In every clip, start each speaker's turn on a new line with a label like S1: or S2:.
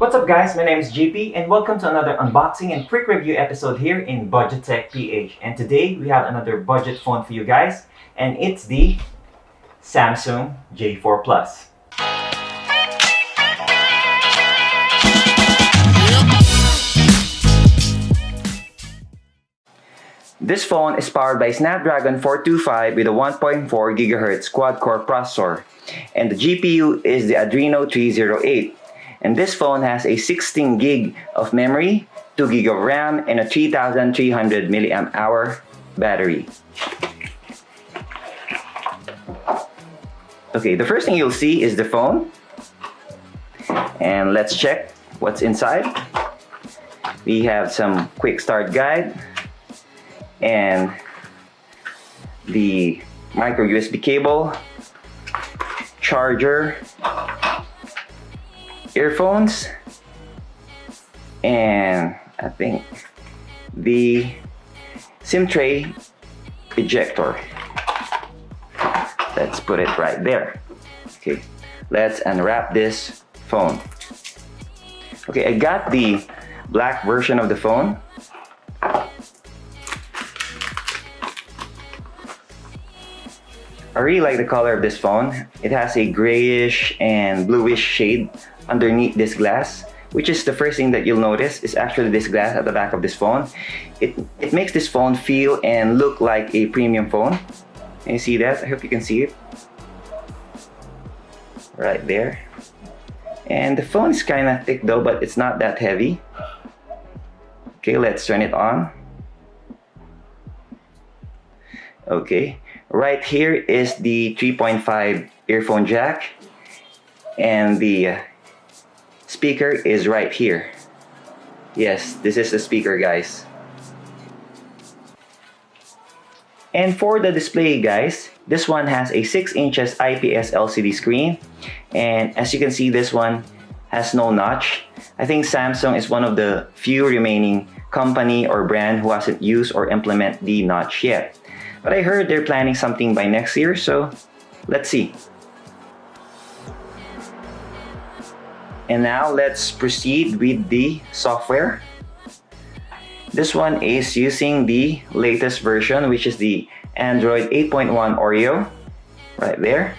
S1: What's up guys, my name is JP and welcome to another unboxing and quick review episode here in Budget Tech PH. And today we have another budget phone for you guys, and it's the Samsung J4 Plus. This phone is powered by Snapdragon 425 with a 1.4 GHz quad-core processor, and the GPU is the Adreno 308. And this phone has a 16 gig of memory, 2 gig of RAM, and a 3300 mAh battery. Okay, the first thing you'll see is the phone. And let's check what's inside. We have some quick start guide and the micro USB cable, charger, earphones, and I think the SIM tray ejector. Let's put it right there. Okay, let's unwrap this phone. Okay, I got the black version of the phone. I really like the color of this phone. It has a grayish and bluish shade underneath this glass, which is the first thing that you'll notice is actually this glass at the back of this phone. It makes this phone feel and look like a premium phone. Can you see that? I hope you can see it. Right there. And the phone is kind of thick though, but it's not that heavy. Okay, let's turn it on. Okay, right here is the 3.5 earphone jack, and the speaker is right here. Yes, this is the speaker, guys. And for the display, guys, this one has a 6 inches IPS LCD screen, and as you can see, this one has no notch. I think Samsung is one of the few remaining company or brand who hasn't used or implement the notch yet. But I heard they're planning something by next year, so let's see. And now let's proceed with the software. This one is using the latest version, which is the Android 8.1 Oreo, right there.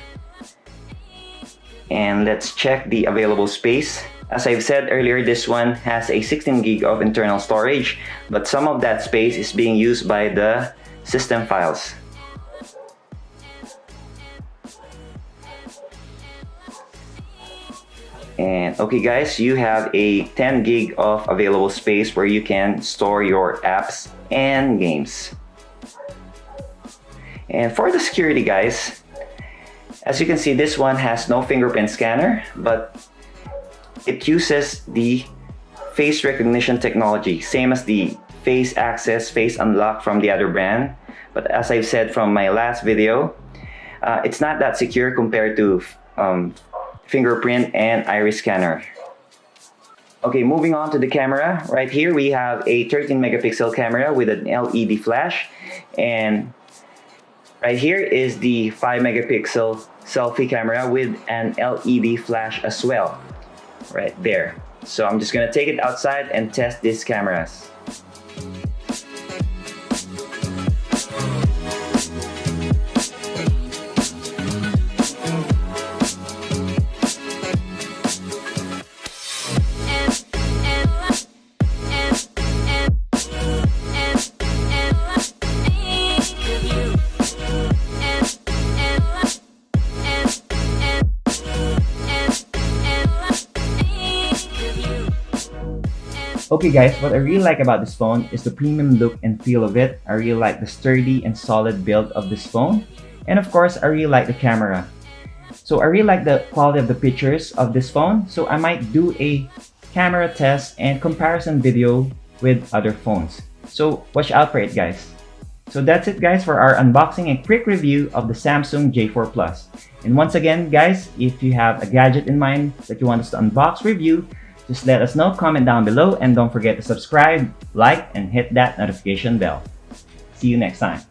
S1: And let's check the available space. As I've said earlier, this one has a 16 gig of internal storage, but some of that space is being used by the system files. And okay guys, you have a 10 gig of available space where you can store your apps and games. And for the security, guys, as you can see, this one has no fingerprint scanner, but it uses the face recognition technology, same as the face access, face unlock from the other brand. But as I've said from my last video, it's not that secure compared to fingerprint and iris scanner. Okay, moving on to the camera. Right here we have a 13 megapixel camera with an LED flash, and right here is the 5 megapixel selfie camera with an LED flash as well, right there. So I'm just gonna take it outside and test these cameras. Okay guys, what I really like about this phone is the premium look and feel of it. I really like the sturdy and solid build of this phone. And of course, I really like the camera. So I really like the quality of the pictures of this phone. So I might do a camera test and comparison video with other phones. So watch out for it, guys. So that's it guys for our unboxing and quick review of the Samsung J4 Plus. And once again guys, if you have a gadget in mind that you want us to unbox, review, just let us know, comment down below, and don't forget to subscribe, like, and hit that notification bell. See you next time.